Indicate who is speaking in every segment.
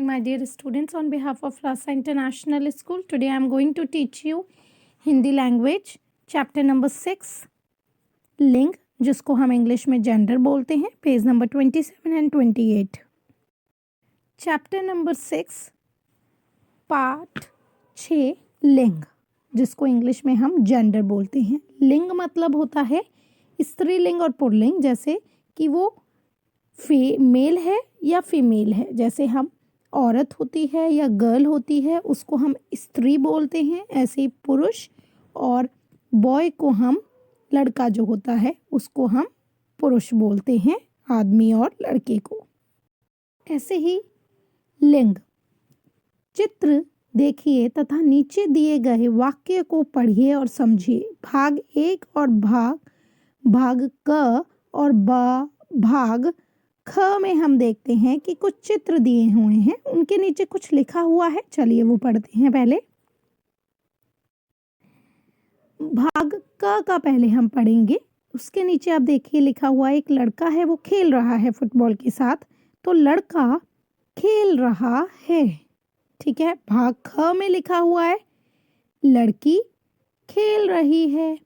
Speaker 1: My dear students, on behalf of Rasa International School, today I am going to teach you Hindi language, chapter number 6, लिंग, जिसको हम English में gender बोलते हैं, page number 27 and 28. Chapter number 6, part 6, लिंग, जिसको English में हम जेंडर बोलते हैं. लिंग मतलब होता है स्त्रीलिंग और पुल्लिंग, जैसे कि वो मेल है या फीमेल है. जैसे हम औरत होती है या गर्ल होती है उसको हम स्त्री बोलते हैं, ऐसे ही पुरुष और बॉय को हम, लड़का जो होता है उसको हम पुरुष बोलते हैं, आदमी और लड़के को. ऐसे ही लिंग. चित्र देखिए तथा नीचे दिए गए वाक्य को पढ़िए और समझिए. भाग 1 और भाग क और भाग ख में हम देखते हैं कि कुछ चित्र दिए हुए हैं, उनके नीचे कुछ लिखा हुआ है. चलिए वो पढ़ते हैं. पहले भाग क का पहले हम पढ़ेंगे. उसके नीचे आप देखिए लिखा हुआ है, एक लड़का है वो खेल रहा है फुटबॉल के साथ. तो लड़का खेल रहा है, ठीक है. भाग ख में लिखा हुआ है लड़की खेल रही है.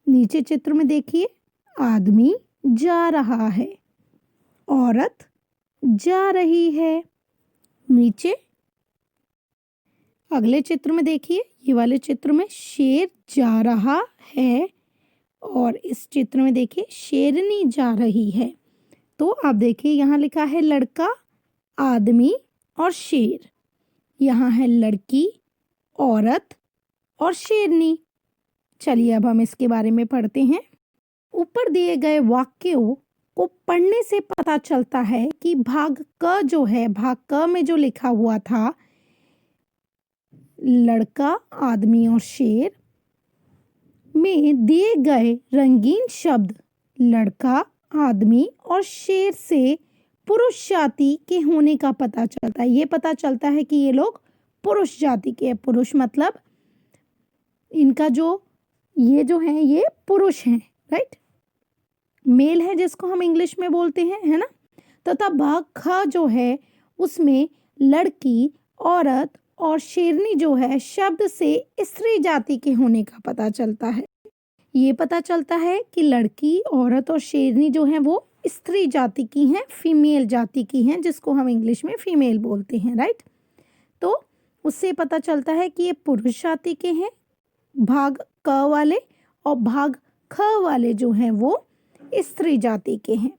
Speaker 1: नीचे चित्र में देखिए आदमी जा रहा है, औरत जा रही है. नीचे अगले चित्र में देखिए, ये वाले चित्र में शेर जा रहा है और इस चित्र में देखिए शेरनी जा रही है. तो आप देखिए यहाँ लिखा है लड़का, आदमी और शेर. यहाँ है लड़की, औरत और शेरनी. चलिए अब हम इसके बारे में पढ़ते हैं. ऊपर दिए गए वाक्यों को पढ़ने से पता चलता है कि भाग क जो है, भाग क में जो लिखा हुआ था लड़का, आदमी और शेर, में दिए गए रंगीन शब्द लड़का, आदमी और शेर से पुरुष जाति के होने का पता चलता है. ये पता चलता है कि ये लोग पुरुष जाति के हैं. पुरुष मतलब इनका ये जो है ये पुरुष हैं, राइट. मेल है जिसको हम इंग्लिश में बोलते हैं, है ना. तथा भाग ख जो है उसमें लड़की, औरत और शेरनी जो है शब्द से स्त्री जाति के होने का पता चलता है. ये पता चलता है कि लड़की, औरत और शेरनी जो है वो स्त्री जाति की हैं, फीमेल जाति की हैं, जिसको हम इंग्लिश में फीमेल बोलते हैं, राइट. तो उससे पता चलता है कि ये पुरुष जाति के हैं भाग क वाले, और भाग ख वाले जो हैं वो स्त्री जाति के हैं.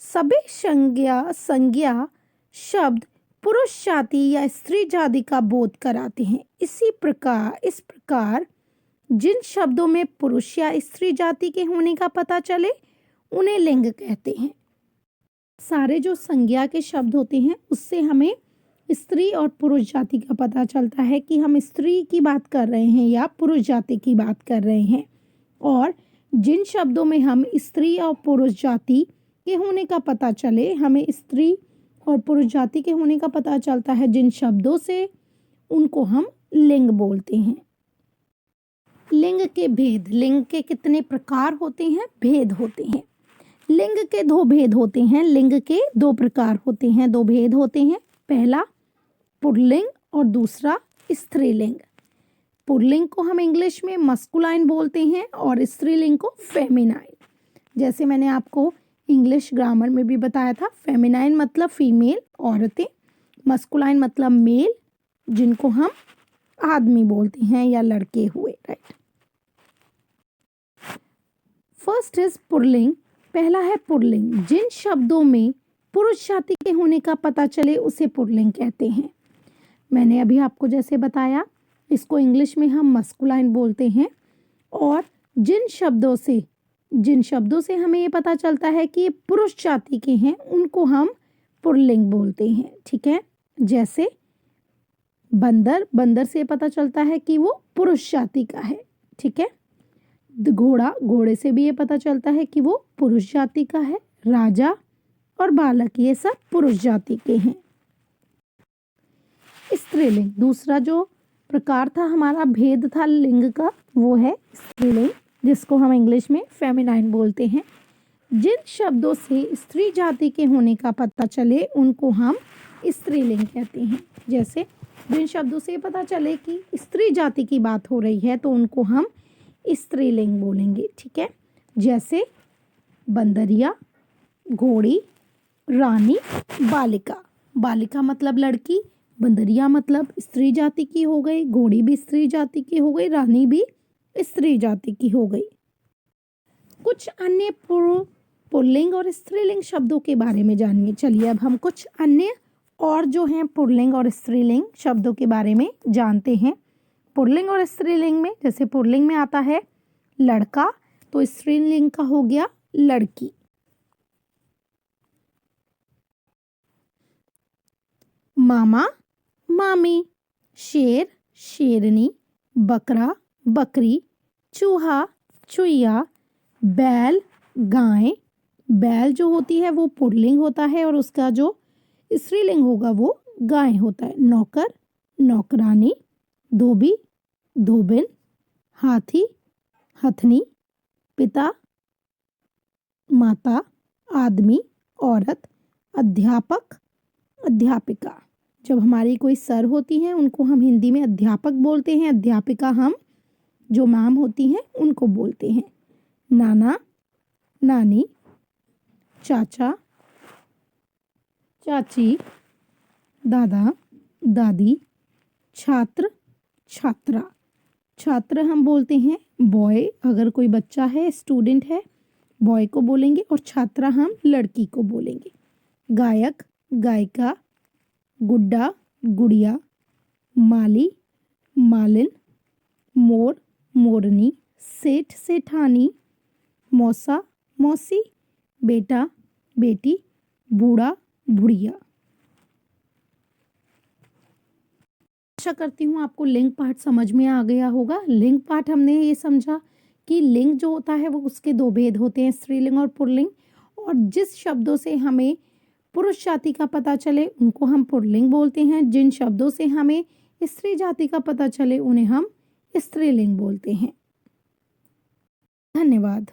Speaker 1: सभी संज्ञा शब्द पुरुष जाति या स्त्री जाति का बोध कराते हैं. इस प्रकार जिन शब्दों में पुरुष या स्त्री जाति के होने का पता चले उन्हें लिंग कहते हैं. सारे जो संज्ञा के शब्द होते हैं उससे हमें स्त्री और पुरुष जाति का पता चलता है कि हम स्त्री की बात कर रहे हैं या पुरुष जाति की बात कर रहे हैं. और जिन शब्दों में हम स्त्री और पुरुष जाति के होने का पता चले, हमें स्त्री और पुरुष जाति के होने का पता चलता है जिन शब्दों से, उनको हम लिंग बोलते हैं. लिंग के भेद. लिंग के कितने प्रकार होते हैं? भेद होते हैं. लिंग के 2 भेद होते हैं. लिंग के 2 प्रकार होते हैं, 2 भेद होते हैं. पहला पुल्लिंग और दूसरा स्त्रीलिंग. पुल्लिंग को हम इंग्लिश में मस्कुलाइन बोलते हैं और स्त्रीलिंग को फेमिनाइन. जैसे मैंने आपको इंग्लिश ग्रामर में भी बताया था, फेमिनाइन मतलब फीमेल, औरतें. मस्कुलाइन मतलब मेल, जिनको हम आदमी बोलते हैं या लड़के हुए, राइट. First is pulling. पहला है पुल्लिंग. जिन शब्दों में पुरुष जाति के होने का पता चले उसे पुल्लिंग कहते हैं. मैंने अभी आपको जैसे बताया, इसको इंग्लिश में हम मस्कुलाइन बोलते हैं. और जिन शब्दों से हमें ये पता चलता है कि ये पुरुष जाति के हैं उनको हम पुल्लिंग बोलते हैं, ठीक है. जैसे बंदर, बंदर से पता चलता है कि वो पुरुष जाति का है, ठीक है. घोड़ा, घोड़े से भी ये पता चलता है कि वो पुरुष जाति का है. राजा और बालक ये सब पुरुष जाति के हैं. स्त्रीलिंग. दूसरा जो प्रकार था हमारा, भेद था लिंग का, वो है स्त्रीलिंग, जिसको हम इंग्लिश में फेमिनाइन बोलते हैं. जिन शब्दों से स्त्री जाति के होने का पता चले उनको हम स्त्रीलिंग कहते हैं। जैसे जिन शब्दों से पता चले कि स्त्री जाति की बात हो रही है तो उनको हम स्त्रीलिंग बोलेंगे, ठीक है। जैसे बंदरिया, घोड़ी, रानी, बालिका। बालिका मतलब लड़की, बंदरिया मतलब स्त्री जाति की हो गई, घोड़ी भी स्त्री जाति की हो गई, रानी भी स्त्री जाति की हो गई। कुछ अन्य पुल्लिंग और स्त्रीलिंग शब्दों के बारे में जानिए। चलिए अब हम कुछ अन्य और जो हैं पुल्लिंग और स्त्रीलिंग शब्दों के बारे में जानते हैं। पुल्लिंग और स्त्रीलिंग में, जैसे पुल्लिंग में आता है लड़का, तो स्त्रीलिंग का हो गया लड़की। मामा, मामी, शेर, शेरनी, बकरा, बकरी, चूहा, चुईया, बैल, गाय। बैल जो होती है वो पुल्लिंग होता है और उसका जो स्त्रीलिंग होगा वो गाय होता है। नौकर, नौकरानी, धोबी, धोबिन, हाथी, हथनी, पिता, माता, आदमी, औरत, अध्यापक, अध्यापिका। जब हमारी कोई सर होती हैं उनको हम हिंदी में अध्यापक बोलते हैं, अध्यापिका हम जो मैम होती हैं उनको बोलते हैं। नाना, नानी, चाचा, चाची, दादा, दादी, छात्र, छात्रा। छात्र हम बोलते हैं बॉय, अगर कोई बच्चा है, स्टूडेंट है, बॉय को बोलेंगे, और छात्रा हम लड़की को बोलेंगे। गायक, गायिका, गुड्डा, गुड़िया, माली, मालिन, मोर, मोरनी, सेठ, सेठानी, मौसा, मौसी, बेटा, बेटी, बूढ़ा, बुढ़िया। आशा करती हूँ आपको लिंग पाठ समझ में आ गया होगा। लिंग पाठ हमने ये समझा कि लिंग जो होता है वो उसके दो भेद होते हैं, स्त्रीलिंग और पुल्लिंग। और जिस शब्दों से हमें पुरुष जाति का पता चले उनको हम पुल्लिंग बोलते हैं, जिन शब्दों से हमें स्त्री जाति का पता चले उन्हें हम स्त्रीलिंग बोलते हैं। धन्यवाद।